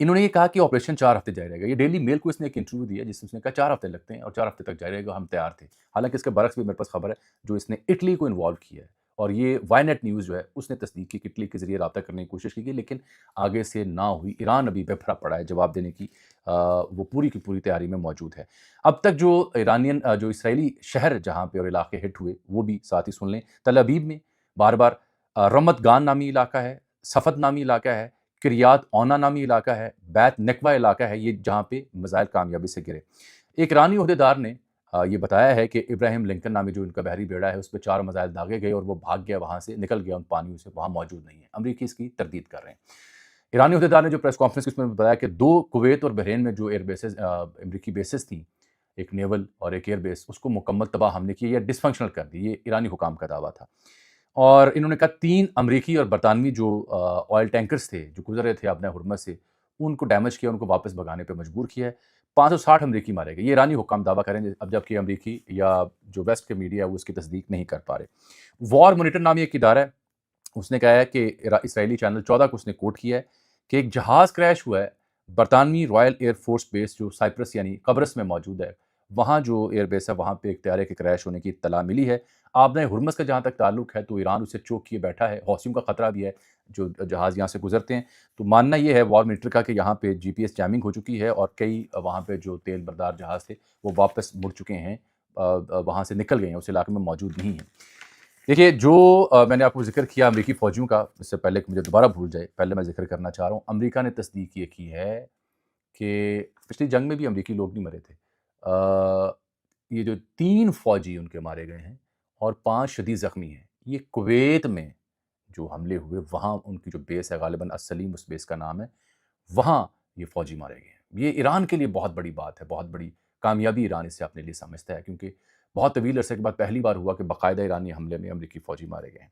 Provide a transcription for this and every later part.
انہوں نے یہ کہا کہ آپریشن 4 ہفتے جاری رہے گا. یہ ڈیلی میل کو اس نے ایک انٹرویو دیا جس میں اس نے کہا 4 ہفتے لگتے ہیں اور 4 ہفتے تک جاری رہے گا, ہم تیار تھے. حالانکہ اس کے برعکس بھی میرے پاس خبر ہے جو اس نے اٹلی کو انوالو کیا ہے, اور یہ وائی نیٹ نیوز جو ہے اس نے تصدیق کی کہ اٹلی کے ذریعے رابطہ کرنے کی کوشش کی گئی, لیکن آگے سے نہ ہوئی. ایران ابھی بے پھرا پڑا ہے جواب دینے کی, وہ پوری کی پوری تیاری میں موجود ہے. اب تک جو جو اسرائیلی شہر جہاں پہ اور علاقے ہٹ ہوئے وہ بھی ساتھ ہی سن لیں. تل ابیب میں بار بار رمت گان نامی علاقہ ہے, صفت نامی علاقہ ہے, کریات اونا نامی علاقہ ہے, بیت نکوہ علاقہ ہے, یہ جہاں پہ میزائل کامیابی سے گرے. ایک ایرانی عہدیدار نے یہ بتایا ہے کہ ابراہیم لنکن نامی جو ان کا بحری بیڑا ہے اس پہ 4 میزائل داغے گئے اور وہ بھاگ گیا, وہاں سے نکل گیا ان پانیوں سے, وہاں موجود نہیں ہے. امریکی اس کی تردید کر رہے ہیں. ایرانی عہدیدار نے جو پریس کانفرنس اس میں بتایا کہ 2 کویت اور بحرین میں جو ایئر بیسز امریکی بیسز تھیں, ایک نیول اور ایک ایئر بیس, اس کو مکمل تباہ ہم نے کی یا ڈسفنکشنل کر دی. یہ ایرانی حکام کا دعویٰ تھا. اور انہوں نے کہا 3 امریکی اور برطانوی جو آئل ٹینکرز تھے جو گزر رہے تھے اپنے ہرمز سے, ان کو ڈیمیج کیا, ان کو واپس بھگانے پہ مجبور کیا ہے. 560 امریکی مارے گئے. یہ ایرانی حکام دعویٰ کریں گے, اب جبکہ امریکی یا جو ویسٹ کے میڈیا ہے وہ اس کی تصدیق نہیں کر پا رہے. وار مانیٹر نامی ایک ادارہ ہے, اس نے کہا ہے کہ اسرائیلی چینل 14 کو اس نے کوٹ کیا ہے کہ ایک جہاز کریش ہوا ہے برطانوی رائل ایئر فورس بیس جو سائپرس یعنی قبرص میں موجود ہے, وہاں جو ایئر بیس ہے وہاں پہ ایک طیارے کے کریش ہونے کی اطلاع ملی ہے. آبنہ ہرمز کا جہاں تک تعلق ہے تو ایران اسے چوک کیے بیٹھا ہے, حوثیوں کا خطرہ بھی ہے جو جہاز یہاں سے گزرتے ہیں. تو ماننا یہ ہے وار مینیٹر کا کہ یہاں پہ جی پی ایس جیمنگ ہو چکی ہے اور کئی وہاں پہ جو تیل بردار جہاز تھے وہ واپس مڑ چکے ہیں, وہاں سے نکل گئے ہیں, اس علاقے میں موجود نہیں ہیں. دیکھیے جو میں نے آپ کو ذکر کیا امریکی فوجیوں کا, اس سے پہلے کہ مجھے دوبارہ بھول جائے, پہلے میں ذکر کرنا چاہ رہا ہوں امریکہ نے تصدیق یہ کی ہے کہ پچھلی جنگ میں بھی امریکی لوگ نہیں مرے تھے. یہ جو 3 فوجی ان کے مارے گئے ہیں اور 5 شدید زخمی ہیں, یہ کویت میں جو حملے ہوئے وہاں ان کی جو بیس ہے غالباً السلیم اس بیس کا نام ہے, وہاں یہ فوجی مارے گئے ہیں. یہ ایران کے لیے بہت بڑی بات ہے, بہت بڑی کامیابی ایران اسے اپنے لیے سمجھتا ہے, کیونکہ بہت طویل عرصے کے بعد پہلی بار ہوا کہ باقاعدہ ایرانی حملے میں امریکی فوجی مارے گئے ہیں.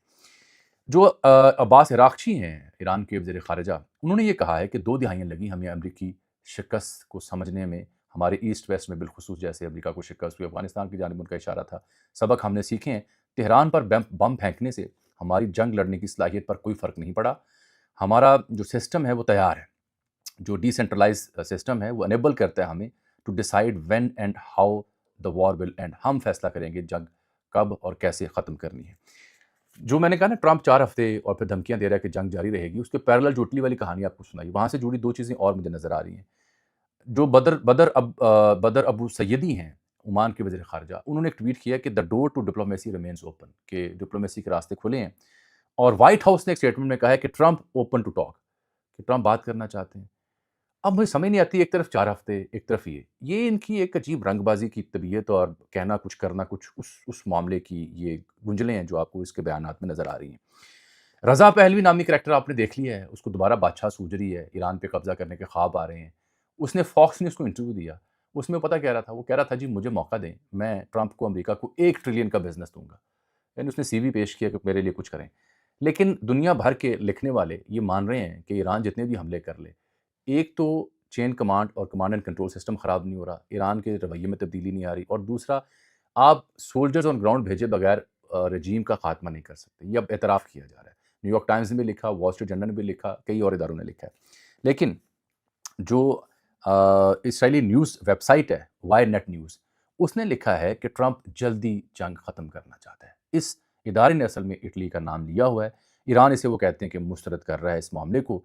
جو عباس عراقچی ہیں ایران کے وزیر خارجہ, انہوں نے یہ کہا ہے کہ 2 دہائیاں لگی ہمیں امریکی شکست کو سمجھنے میں, ہمارے ایسٹ ویسٹ میں بالخصوص جیسے امریکہ کو شکست ہوئی, افغانستان کی جانب ان کا اشارہ تھا. سبق ہم نے سیکھے ہیں. تہران پر بم پھینکنے سے ہماری جنگ لڑنے کی صلاحیت پر کوئی فرق نہیں پڑا. ہمارا جو سسٹم ہے وہ تیار ہے, جو ڈی سینٹرلائز سسٹم ہے وہ انیبل کرتا ہے ہمیں to decide when and how the war will end. ہم فیصلہ کریں گے جنگ کب اور کیسے ختم کرنی ہے. جو میں نے کہا نا ٹرمپ 4 ہفتے اور پھر دھمکیاں دے رہا ہے کہ جنگ جاری رہے گی, اس کے پیرلل جو اٹلی والی کہانی آپ کو سنائی, وہاں سے جڑی 2 چیزیں اور مجھے نظر آ رہی ہیں. جو بدر ابو سیدی ہیں عمان کے وزیر خارجہ, انہوں نے ایک ٹویٹ کیا کہ دا ڈور ٹو ڈپلومیسی ریمینز اوپن, کہ ڈپلومیسی کے راستے کھلے ہیں. اور وائٹ ہاؤس نے ایک اسٹیٹمنٹ میں کہا ہے کہ ٹرمپ اوپن ٹو ٹاک, کہ ٹرمپ بات کرنا چاہتے ہیں. اب مجھے سمجھ نہیں آتی, ایک طرف 4 ہفتے ایک طرف یہ ان کی ایک عجیب رنگ بازی کی طبیعت اور کہنا کچھ کرنا کچھ, اس معاملے کی یہ گنجلیں ہیں جو آپ کو اس کے بیانات میں نظر آ رہی ہیں. رضا پہلوی نامی کریکٹر آپ نے دیکھ لیا ہے, اس کو دوبارہ بادشاہ سوج رہی ہے, ایران پہ قبضہ کرنے کے خواب آ رہے ہیں. اس نے فاکس نیوز کو انٹرویو دیا, اس میں پتہ کہہ رہا تھا, وہ کہہ رہا تھا جی مجھے موقع دیں, میں ٹرمپ کو امریکہ کو 1 ٹریلین کا بزنس دوں گا. یعنی اس نے سی وی پیش کیا کہ میرے لیے کچھ کریں. لیکن دنیا بھر کے لکھنے والے یہ مان رہے ہیں کہ ایران جتنے بھی حملے کر لے, ایک تو چین کمانڈ اور کمانڈ اینڈ کنٹرول سسٹم خراب نہیں ہو رہا, ایران کے رویے میں تبدیلی نہیں آ رہی, اور دوسرا آپ سولجرز آن گراؤنڈ بھیجے بغیر رجیم کا خاتمہ نہیں کر سکتے. یہ اب اعتراف کیا جا رہا ہے. نیو یارک ٹائمز نے بھی لکھا, وال اسٹریٹ جرنل نے بھی لکھا, کئی اور اداروں نے لکھا ہے. لیکن جو اسرائیلی نیوز ویب سائٹ ہے وائی نیٹ نیوز, اس نے لکھا ہے کہ ٹرمپ جلدی جنگ ختم کرنا چاہتا ہے. اس ادارے نے اصل میں اٹلی کا نام لیا ہوا ہے. ایران اسے وہ کہتے ہیں کہ مسترد کر رہا ہے اس معاملے کو.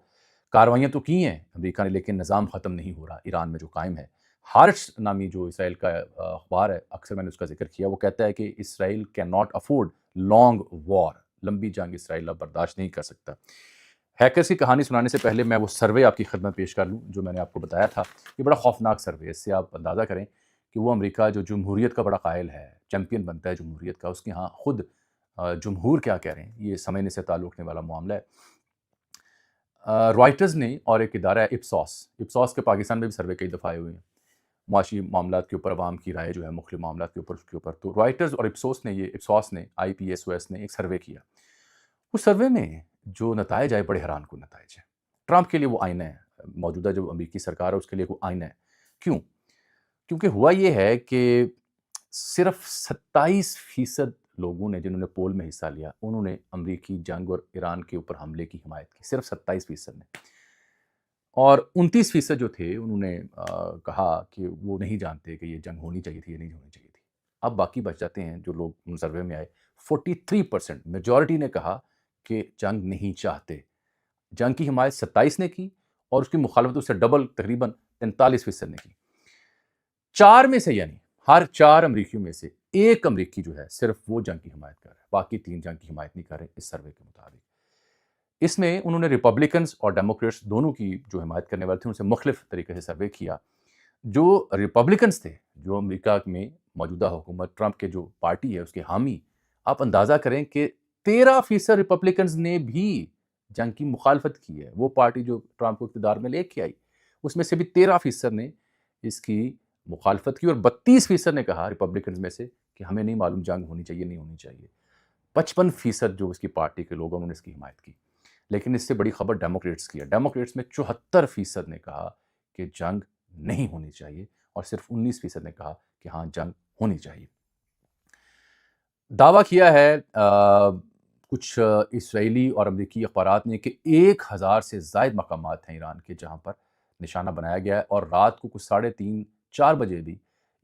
کاروائیاں تو کی ہیں امریکہ نے, لیکن نظام ختم نہیں ہو رہا ایران میں جو قائم ہے. ہارٹس نامی جو اسرائیل کا اخبار ہے, اکثر میں نے اس کا ذکر کیا, وہ کہتا ہے کہ اسرائیل کین ناٹ افورڈ لانگ وار, لمبی جنگ اسرائیل اب برداشت نہیں کر سکتا. ہیکرز کی کہانی سنانے سے پہلے میں وہ سروے آپ کی خدمت پیش کر لوں جو میں نے آپ کو بتایا تھا. یہ بڑا خوفناک سروے ہے, اس سے آپ اندازہ کریں کہ وہ امریکہ جو جمہوریت کا بڑا قائل ہے, چیمپئن بنتا ہے جمہوریت کا, اس کے ہاں خود جمہور کیا کہہ رہے ہیں, یہ سمجھنے سے تعلق رکھنے والا معاملہ ہے. رائٹرز نے اور ایک ادارہ ہے اپسوس کے پاکستان میں بھی سروے کئی دفعہ آئے ہوئے ہیں, معاشی معاملات کے اوپر عوام کی رائے جو ہے مختلف معاملات کے اوپر, اس کے اوپر. تو رائٹرز اور اپسوس نے IPSOS نے ایک سروے کیا. اس سروے میں جو نتائج آئے بڑے حیران کن نتائج ہیں. ٹرمپ کے لیے وہ آئینہ ہے, موجودہ جو امریکی سرکار ہے اس کے لیے وہ آئینہ ہے. کیوں؟ کیونکہ ہوا یہ ہے کہ صرف 27% لوگوں نے جنہوں نے پول میں حصہ لیا, انہوں نے امریکی جنگ اور ایران کے اوپر حملے کی حمایت کی, صرف 27% نے. اور 29% جو تھے انہوں نے کہا کہ وہ نہیں جانتے کہ یہ جنگ ہونی چاہیے تھی یا نہیں ہونی چاہیے تھی. اب باقی بچ جاتے ہیں جو لوگ سروے میں آئے. 43% میجورٹی نے کہا کہ جنگ نہیں چاہتے. جنگ کی حمایت 27 نے کی اور اس کی مخالفت اس سے ڈبل تقریباً 43% نے کی. 4 میں سے یعنی ہر 4 امریکیوں میں سے ایک امریکی جو ہے صرف وہ جنگ کی حمایت کر رہا ہے، باقی 3 جنگ کی حمایت نہیں کر رہے اس سروے کے مطابق. اس میں انہوں نے ریپبلکنز اور ڈیموکریٹس دونوں کی جو حمایت کرنے والے تھے ان سے مختلف طریقے سے سروے کیا. جو ریپبلکنز تھے، جو امریکہ میں موجودہ حکومت ٹرمپ کے جو پارٹی ہے اس کے حامی، آپ اندازہ کریں کہ 13% ریپبلکنز نے بھی جنگ کی مخالفت کی ہے. وہ پارٹی جو ٹرمپ کو اقتدار میں لے کے آئی اس میں سے بھی 13% نے اس کی مخالفت کی اور 32% نے کہا ریپبلکنز میں سے کہ ہمیں نہیں معلوم جنگ ہونی چاہیے نہیں ہونی چاہیے. 55% جو اس کی پارٹی کے لوگ انہوں نے اس کی حمایت کی. لیکن اس سے بڑی خبر ڈیموکریٹس کی ہے. ڈیموکریٹس میں 74% نے کہا کہ جنگ نہیں ہونی چاہیے اور صرف 19% نے کہا کہ ہاں جنگ ہونی چاہیے. دعویٰ کیا ہے کچھ اسرائیلی اور امریکی اخبارات نے کہ 1000 سے زائد مقامات ہیں ایران کے جہاں پر نشانہ بنایا گیا ہے اور رات کو کچھ 3:30-4 بجے بھی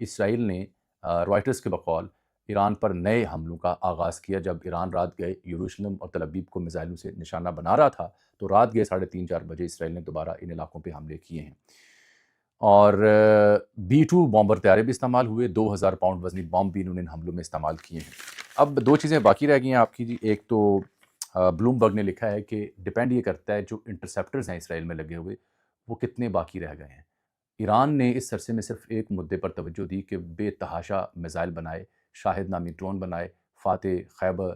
اسرائیل نے رائٹرز کے بقول ایران پر نئے حملوں کا آغاز کیا. جب ایران رات گئے یروشلم اور تل ابیب کو میزائلوں سے نشانہ بنا رہا تھا تو رات گئے 3:30-4 بجے اسرائیل نے دوبارہ ان علاقوں پہ حملے کیے ہیں. اور B-2 بامبر طیارے بھی استعمال ہوئے. 2000 پاؤنڈ وزنی بام بھی انہوں نے ان حملوں میں استعمال کیے ہیں. اب 2 چیزیں باقی رہ گئی ہیں آپ کی جی. ایک تو بلوم برگ نے لکھا ہے کہ ڈیپینڈ یہ کرتا ہے جو انٹرسیپٹرز ہیں اسرائیل میں لگے ہوئے وہ کتنے باقی رہ گئے ہیں. ایران نے اس عرصے میں صرف ایک مدعے پر توجہ دی کہ بے تحاشا میزائل بنائے، شاہد نامی ڈرون بنائے، فاتح، خیبر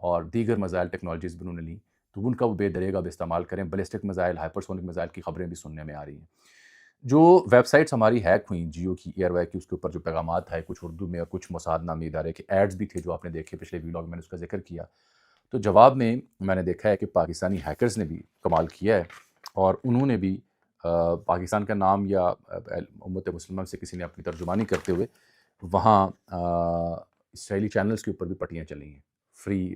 اور دیگر میزائل ٹیکنالوجیز بھی انہوں نے لی تو ان کا وہ بے دریغ اب استعمال کریں. بیلسٹک میزائل، ہائپرسونک میزائل کی خبریں بھی سننے میں آ رہی ہیں. جو ویب سائٹس ہماری ہیک ہوئیں جیو کی، ایئر وائی کی، اس کے اوپر جو پیغامات آئے کچھ اردو میں اور کچھ موساد نامی ادارے کے ایڈز بھی تھے جو آپ نے دیکھے پچھلے ویلاگ میں نے اس کا ذکر کیا. تو جواب میں نے دیکھا ہے کہ پاکستانی ہیکرز نے بھی کمال کیا ہے اور انہوں نے بھی پاکستان کا نام یا امت مسلمہ سے کسی نے اپنی ترجمانی کرتے ہوئے وہاں اسرائیلی چینلز کے اوپر بھی پٹیاں چلی ہیں. فری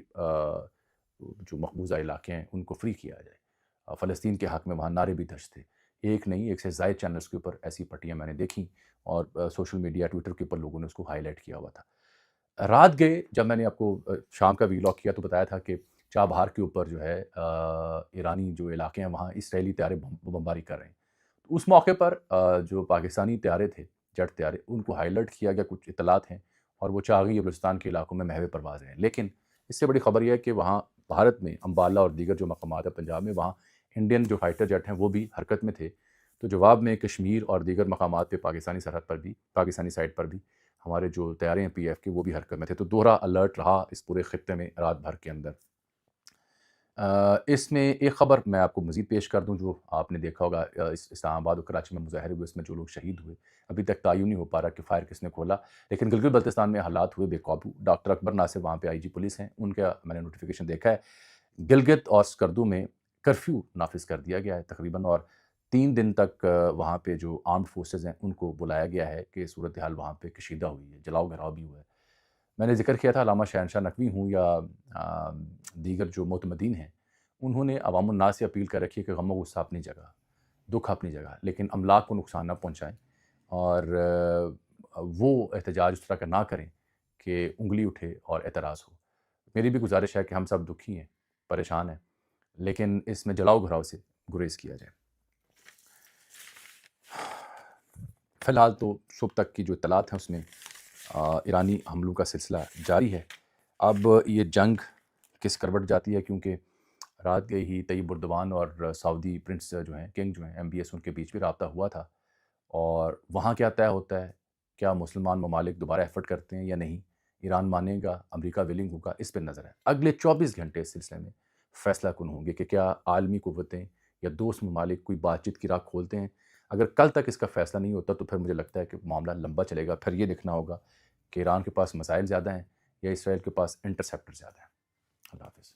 جو مقبوضہ علاقے ہیں ان کو فری کیا جائے. فلسطین کے حق میں وہاں نعرے بھی دھج تھے. ایک نہیں، ایک سے زائد چینلز کے اوپر ایسی پٹیاں میں نے دیکھیں اور سوشل میڈیا ٹویٹر کے اوپر لوگوں نے اس کو ہائی لائٹ کیا ہوا تھا. رات گئے جب میں نے آپ کو شام کا ویلاگ کیا تو بتایا تھا کہ چابہار کے اوپر جو ہے ایرانی جو علاقے ہیں وہاں اسرائیلی طیارے بمباری کر رہے ہیں. اس موقع پر جو پاکستانی طیارے تھے، جیٹ طیارے، ان کو ہائی لائٹ کیا گیا. کچھ اطلاعات ہیں اور وہ چاغی بلوچستان کے علاقوں میں محو پرواز ہیں. لیکن اس سے بڑی خبر یہ ہے کہ وہاں بھارت میں امبالہ اور دیگر جو مقامات ہیں پنجاب میں وہاں انڈین جو فائٹر جیٹ ہیں وہ بھی حرکت میں تھے. تو جواب میں کشمیر اور دیگر مقامات پہ پاکستانی سرحد پر بھی، پاکستانی سائڈ پر بھی ہمارے جو طیارے ہیں PF کے وہ بھی حرکت میں تھے. تو دوہرا الرٹ رہا اس پورے خطے میں رات بھر کے اندر. اس میں ایک خبر میں آپ کو مزید پیش کر دوں جو آپ نے دیکھا ہوگا اسلام آباد اور کراچی میں مظاہرے ہوئے، اس میں جو لوگ شہید ہوئے ابھی تک تعین نہیں ہو پا رہا کہ فائر کس نے کھولا. لیکن گلگت بلتستان میں حالات ہوئے بے قابو. ڈاکٹر اکبر ناصر وہاں پہ IG پولیس ہیں، ان کا میں نے نوٹیفیکیشن دیکھا ہے. گلگت اور اسکردو میں کرفیو نافذ کر دیا گیا ہے تقریباً اور 3 دن تک وہاں پہ جو آرمڈ فورسز ہیں ان کو بلایا گیا ہے کہ صورتحال وہاں پہ کشیدہ ہوئی ہے، جلاؤ گھراؤ بھی ہوا ہے. میں نے ذکر کیا تھا علامہ شہنشاہ نقوی ہوں یا دیگر جو معتمدین ہیں انہوں نے عوام الناس سے اپیل کر رکھی ہے کہ غم و غصہ اپنی جگہ، دکھ اپنی جگہ، لیکن املاک کو نقصان نہ پہنچائیں اور وہ احتجاج اس طرح کا نہ کریں کہ انگلی اٹھے اور اعتراض ہو. میری بھی گزارش ہے کہ ہم سب دکھی ہیں، پریشان ہیں، لیکن اس میں جلاؤ گھراؤ سے گریز کیا جائے. فی الحال تو صبح تک کی جو اطلاعات ہیں اس میں ایرانی حملوں کا سلسلہ جاری ہے. اب یہ جنگ کس کروٹ جاتی ہے کیونکہ رات گئے ہی طیب اردوان اور سعودی پرنس جو ہیں، کنگ جو ہیں MBS، ان کے بیچ بھی رابطہ ہوا تھا اور وہاں کیا طے ہوتا ہے، کیا مسلمان ممالک دوبارہ ایفرٹ کرتے ہیں یا نہیں، ایران مانے گا، امریکہ ولنگ ہوگا، اس پہ نظر ہے. اگلے 24 گھنٹے اس سلسلے میں فیصلہ کن ہوں گے کہ کیا عالمی قوتیں یا دوست ممالک کوئی بات چیت کی راہ کھولتے ہیں. اگر کل تک اس کا فیصلہ نہیں ہوتا تو پھر مجھے لگتا ہے کہ معاملہ لمبا چلے گا. پھر یہ دیکھنا ہوگا کہ ایران کے پاس مسائل زیادہ ہیں یا اسرائیل کے پاس انٹرسیپٹر زیادہ ہیں. اللہ حافظ.